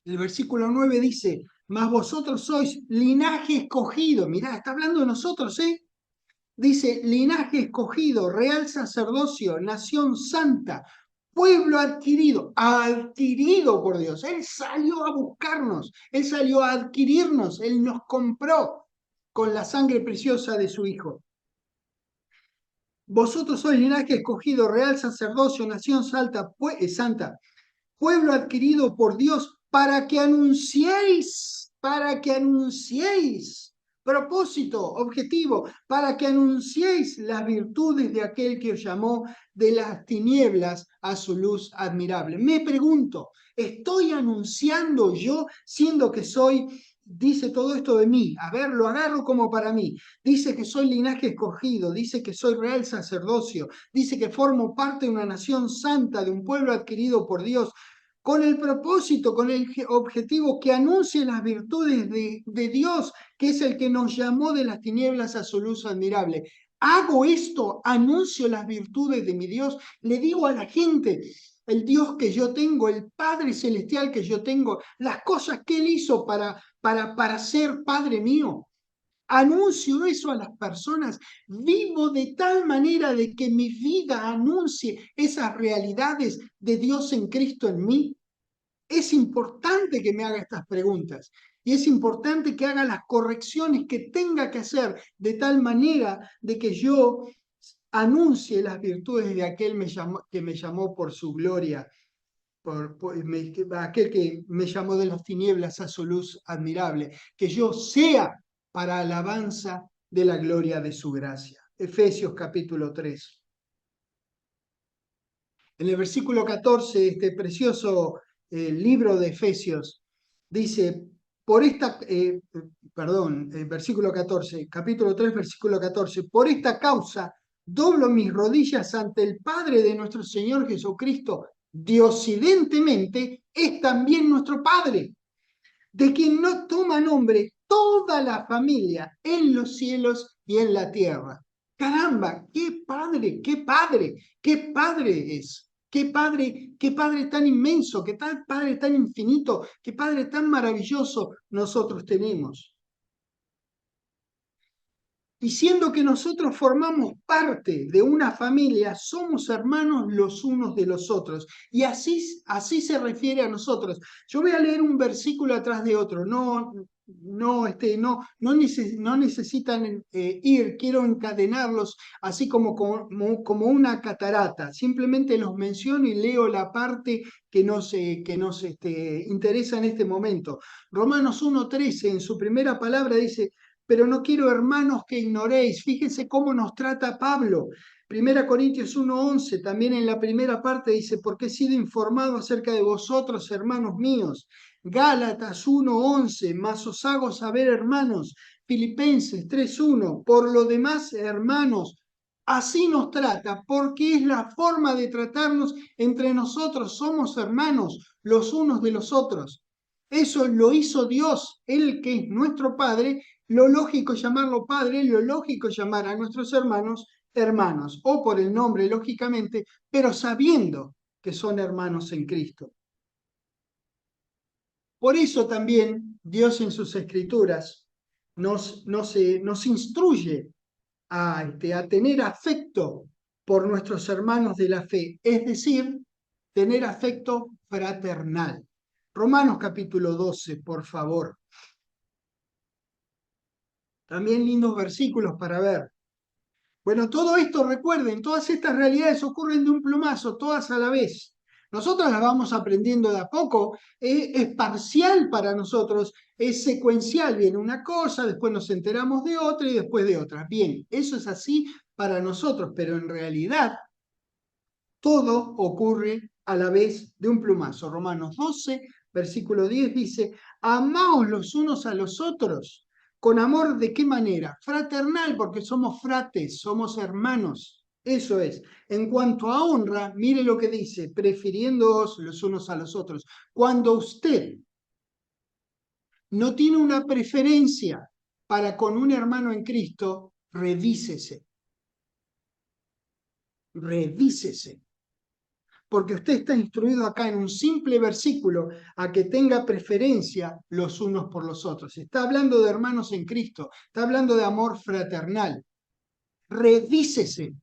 El versículo 9 dice, mas vosotros sois linaje escogido. Mirá, está hablando de nosotros, ¿eh? Dice, linaje escogido, real sacerdocio, nación santa, pueblo adquirido por Dios. Él salió a buscarnos, Él salió a adquirirnos, Él nos compró con la sangre preciosa de su Hijo. Vosotros sois linaje escogido, real sacerdocio, nación santa, pueblo adquirido por Dios para que anunciéis, propósito, objetivo, para que anunciéis las virtudes de aquel que os llamó de las tinieblas a su luz admirable. Me pregunto, ¿estoy anunciando yo siendo que soy... Dice todo esto de mí, a ver, lo agarro como para mí. Dice que soy linaje escogido, dice que soy real sacerdocio, dice que formo parte de una nación santa, de un pueblo adquirido por Dios, con el propósito, con el objetivo que anuncie las virtudes de Dios, que es el que nos llamó de las tinieblas a su luz admirable. Hago esto, anuncio las virtudes de mi Dios, le digo a la gente, el Dios que yo tengo, el Padre Celestial que yo tengo, las cosas que Él hizo para ser Padre mío. Anuncio eso a las personas, vivo de tal manera de que mi vida anuncie esas realidades de Dios en Cristo en mí. Es importante que me haga estas preguntas y es importante que haga las correcciones que tenga que hacer de tal manera de que yo anuncie las virtudes de aquel que me llamó por su gloria, aquel que me llamó de las tinieblas a su luz admirable, que yo sea para alabanza de la gloria de su gracia. Efesios capítulo 3. En el versículo 14, este precioso libro de Efesios, dice, versículo 14, capítulo 3, versículo 14, por esta causa doblo mis rodillas ante el Padre de nuestro Señor Jesucristo, diosidentemente es también nuestro Padre, de quien no toma nombre toda la familia en los cielos y en la tierra. Caramba, qué padre, qué padre, qué padre es. Qué padre tan inmenso, qué tal padre tan infinito, qué padre tan maravilloso nosotros tenemos. Y siendo que nosotros formamos parte de una familia, somos hermanos los unos de los otros. Y así se refiere a nosotros. Yo voy a leer un versículo atrás de otro. No necesitan ir, quiero encadenarlos así como una catarata. Simplemente los menciono y leo la parte que nos interesa en este momento. Romanos 1:13, en su primera palabra dice: pero no quiero, hermanos, que ignoréis. Fíjense cómo nos trata Pablo. Primera Corintios 1:11, también en la primera parte dice: porque he sido informado acerca de vosotros, hermanos míos. Gálatas 1:11, mas os hago saber, hermanos. Filipenses 3:1, por lo demás, hermanos, así nos trata, porque es la forma de tratarnos entre nosotros. Somos hermanos los unos de los otros. Eso lo hizo Dios, Él que es nuestro Padre. Lo lógico es llamarlo Padre, lo lógico es llamar a nuestros hermanos hermanos, o por el nombre, lógicamente, pero sabiendo que son hermanos en Cristo. Por eso también Dios en sus escrituras nos instruye a tener afecto por nuestros hermanos de la fe, es decir, tener afecto fraternal. Romanos capítulo 12, por favor. También lindos versículos para ver. Bueno, todo esto, recuerden, todas estas realidades ocurren de un plumazo, todas a la vez. Nosotros las vamos aprendiendo de a poco, es parcial para nosotros, es secuencial, viene una cosa, después nos enteramos de otra y después de otra. Bien, eso es así para nosotros, pero en realidad todo ocurre a la vez de un plumazo. Romanos 12, versículo 10 dice: amaos los unos a los otros. ¿Con amor de qué manera? Fraternal, porque somos frates, somos hermanos. Eso es. En cuanto a honra, mire lo que dice: prefiriéndoos los unos a los otros. Cuando usted no tiene una preferencia para con un hermano en Cristo, revísese. Revísese. Porque usted está instruido acá en un simple versículo a que tenga preferencia los unos por los otros. Está hablando de hermanos en Cristo, está hablando de amor fraternal. Revísese.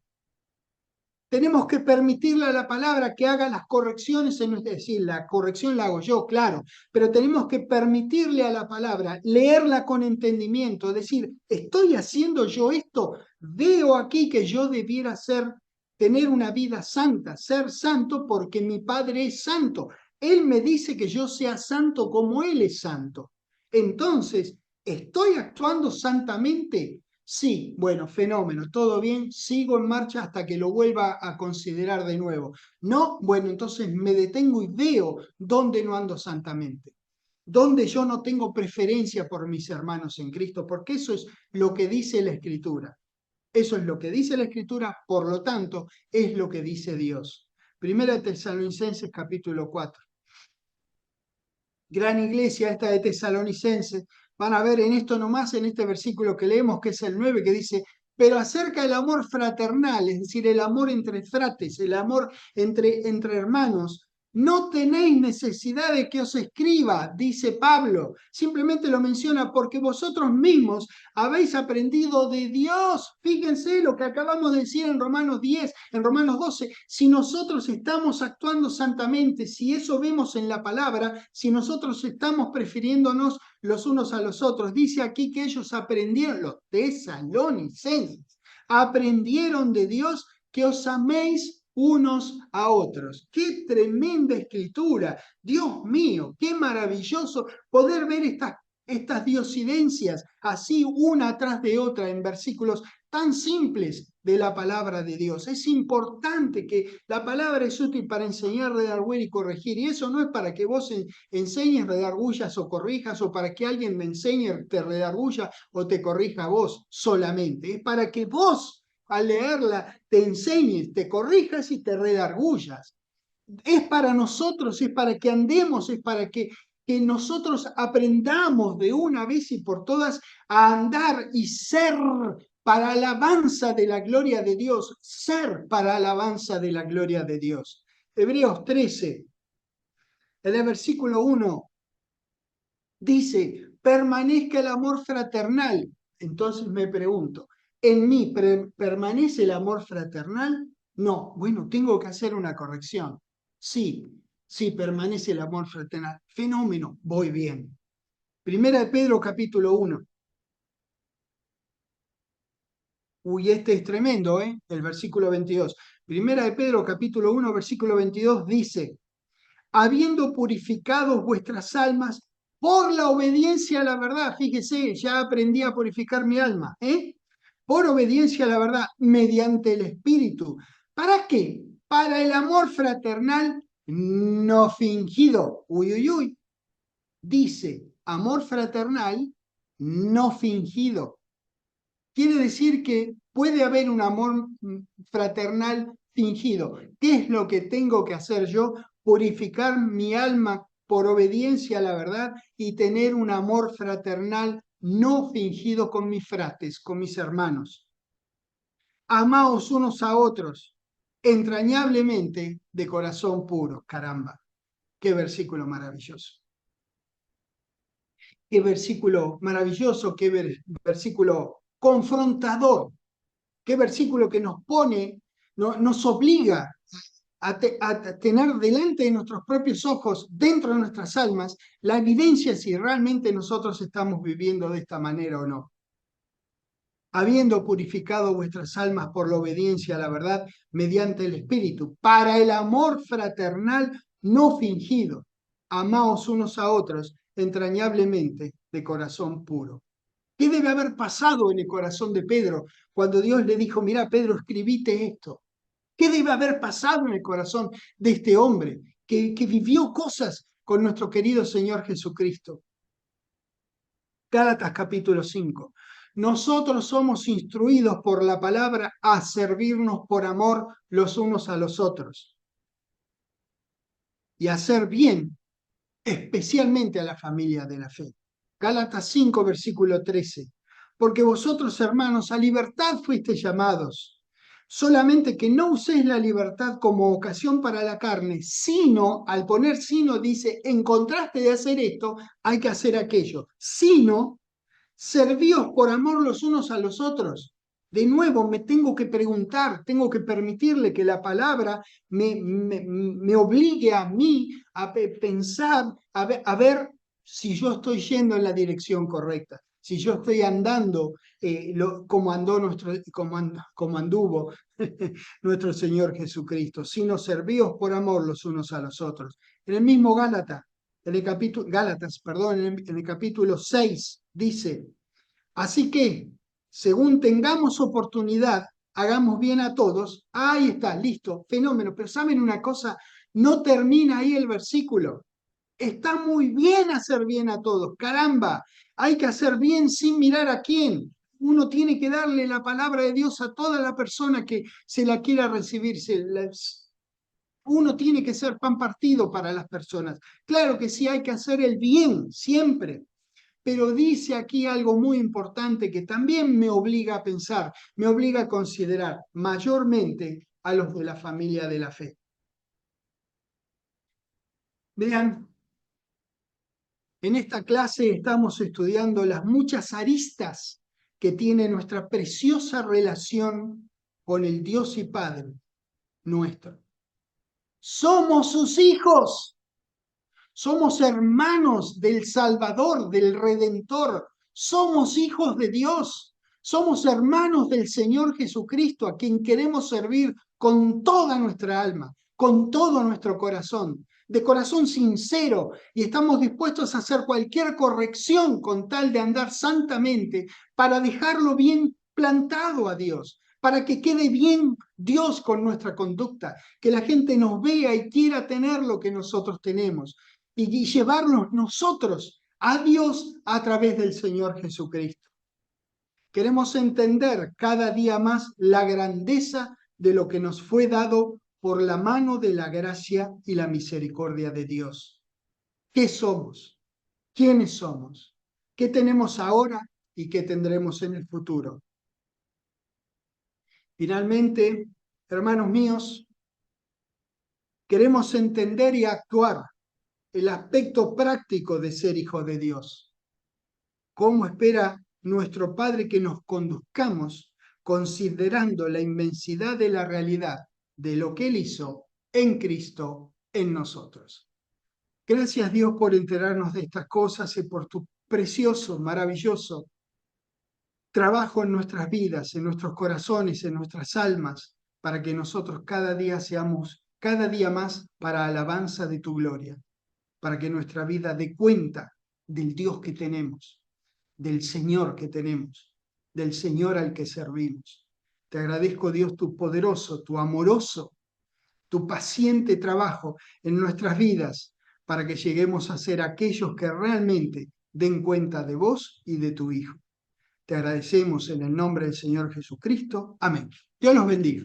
Tenemos que permitirle a la palabra que haga las correcciones es decir, la corrección la hago yo, claro, pero tenemos que permitirle a la palabra leerla con entendimiento, decir: ¿estoy haciendo yo esto? Veo aquí que yo debiera tener una vida santa, ser santo porque mi Padre es santo. Él me dice que yo sea santo como Él es santo. Entonces, ¿estoy actuando santamente? Sí, bueno, fenómeno, todo bien, sigo en marcha hasta que lo vuelva a considerar de nuevo. No, bueno, entonces me detengo y veo dónde no ando santamente, dónde yo no tengo preferencia por mis hermanos en Cristo, porque eso es lo que dice la Escritura. Eso es lo que dice la Escritura, por lo tanto, es lo que dice Dios. Primera Tesalonicenses capítulo 4. Gran iglesia esta de Tesalonicenses. Van a ver en esto nomás, en este versículo que leemos, que es el 9, que dice: pero acerca del amor fraternal, es decir, el amor entre frates, el amor entre hermanos, no tenéis necesidad de que os escriba, dice Pablo. Simplemente lo menciona porque vosotros mismos habéis aprendido de Dios. Fíjense lo que acabamos de decir en Romanos 10, en Romanos 12. Si nosotros estamos actuando santamente, si eso vemos en la palabra, si nosotros estamos prefiriéndonos los unos a los otros, dice aquí que ellos aprendieron, los tesalonicenses, aprendieron de Dios que os améis unos a otros. ¡Qué tremenda escritura! Dios mío, qué maravilloso poder ver estas diosidencias así una tras de otra en versículos tan simples de la palabra de Dios. Es importante que la palabra es útil para enseñar, redarguir y corregir, y eso no es para que vos enseñes, redargullas o corrijas, o para que alguien me enseñe, te redarguya o te corrija a vos solamente. Es para que vos, al leerla, te enseñes, te corrijas y te redargullas. Es para nosotros, es para que andemos, es para que nosotros aprendamos de una vez y por todas a andar y ser para alabanza de la gloria de Dios, ser para alabanza de la gloria de Dios. Hebreos 13, en el versículo 1, dice: permanezca el amor fraternal. Entonces me pregunto, ¿En mí permanece el amor fraternal? No. Bueno, tengo que hacer una corrección. Sí, sí, permanece el amor fraternal. Fenómeno, voy bien. Primera de Pedro, capítulo 1. Uy, este es tremendo, ¿eh? El versículo 22. Primera de Pedro, capítulo 1, versículo 22 dice, habiendo purificado vuestras almas por la obediencia a la verdad. Fíjese, ya aprendí a purificar mi alma, ¿eh? Por obediencia a la verdad, mediante el Espíritu. ¿Para qué? Para el amor fraternal no fingido. Uy, uy, uy. Dice, amor fraternal no fingido. Quiere decir que puede haber un amor fraternal fingido. ¿Qué es lo que tengo que hacer yo? Purificar mi alma por obediencia a la verdad y tener un amor fraternal no fingido con mis frates, con mis hermanos. Amaos unos a otros entrañablemente de corazón puro. Caramba, qué versículo maravilloso. Qué versículo maravilloso, qué versículo confrontador. Qué versículo que nos pone, nos obliga a tener delante de nuestros propios ojos, dentro de nuestras almas, la evidencia si realmente nosotros estamos viviendo de esta manera o no. Habiendo purificado vuestras almas por la obediencia a la verdad mediante el Espíritu, para el amor fraternal no fingido, amaos unos a otros entrañablemente de corazón puro. ¿Qué debe haber pasado en el corazón de Pedro cuando Dios le dijo, mira, Pedro, escribite esto? ¿Qué debe haber pasado en el corazón de este hombre que vivió cosas con nuestro querido Señor Jesucristo? Gálatas capítulo 5. Nosotros somos instruidos por la palabra a servirnos por amor los unos a los otros y a hacer bien, especialmente a la familia de la fe. Gálatas 5, versículo 13. Porque vosotros, hermanos, a libertad fuisteis llamados, solamente que no uséis la libertad como ocasión para la carne, sino, al poner sino, dice, en contraste de hacer esto, hay que hacer aquello, sino, servíos por amor los unos a los otros. De nuevo, me tengo que preguntar, tengo que permitirle que la palabra me obligue a mí a pensar, a ver si yo estoy yendo en la dirección correcta, si yo estoy andando como andó como anduvo nuestro Señor Jesucristo, sino servíos por amor los unos a los otros. En el mismo Gálatas, perdón, en el capítulo 6 dice, así que, según tengamos oportunidad, hagamos bien a todos. Ahí está, listo, fenómeno. Pero ¿saben una cosa? No termina ahí el versículo. Está muy bien hacer bien a todos. Caramba, hay que hacer bien sin mirar a quién. Uno tiene que darle la palabra de Dios a toda la persona que se la quiera recibir. Uno tiene que ser pan partido para las personas. Claro que sí, hay que hacer el bien siempre, pero dice aquí algo muy importante que también me obliga a pensar, me obliga a considerar mayormente a los de la familia de la fe. Vean, en esta clase estamos estudiando las muchas aristas que tiene nuestra preciosa relación con el Dios y Padre nuestro. Somos sus hijos. Somos hermanos del Salvador, del Redentor. Somos hijos de Dios. Somos hermanos del Señor Jesucristo, a quien queremos servir con toda nuestra alma, con todo nuestro corazón, de corazón sincero, y estamos dispuestos a hacer cualquier corrección con tal de andar santamente para dejarlo bien plantado a Dios, para que quede bien Dios con nuestra conducta, que la gente nos vea y quiera tener lo que nosotros tenemos y llevarnos nosotros a Dios a través del Señor Jesucristo. Queremos entender cada día más la grandeza de lo que nos fue dado por la mano de la gracia y la misericordia de Dios. ¿Qué somos? ¿Quiénes somos? ¿Qué tenemos ahora y qué tendremos en el futuro? Finalmente, hermanos míos, queremos entender y actuar el aspecto práctico de ser hijos de Dios. ¿Cómo espera nuestro Padre que nos conduzcamos considerando la inmensidad de la realidad de lo que Él hizo en Cristo, en nosotros. Gracias, Dios, por enterarnos de estas cosas y por tu precioso, maravilloso trabajo en nuestras vidas, en nuestros corazones, en nuestras almas, para que nosotros cada día seamos cada día más para alabanza de tu gloria, para que nuestra vida dé cuenta del Dios que tenemos, del Señor que tenemos, del Señor al que servimos. Te agradezco, Dios, tu poderoso, tu amoroso, tu paciente trabajo en nuestras vidas, para que lleguemos a ser aquellos que realmente den cuenta de vos y de tu Hijo. Te agradecemos en el nombre del Señor Jesucristo. Amén. Dios los bendiga.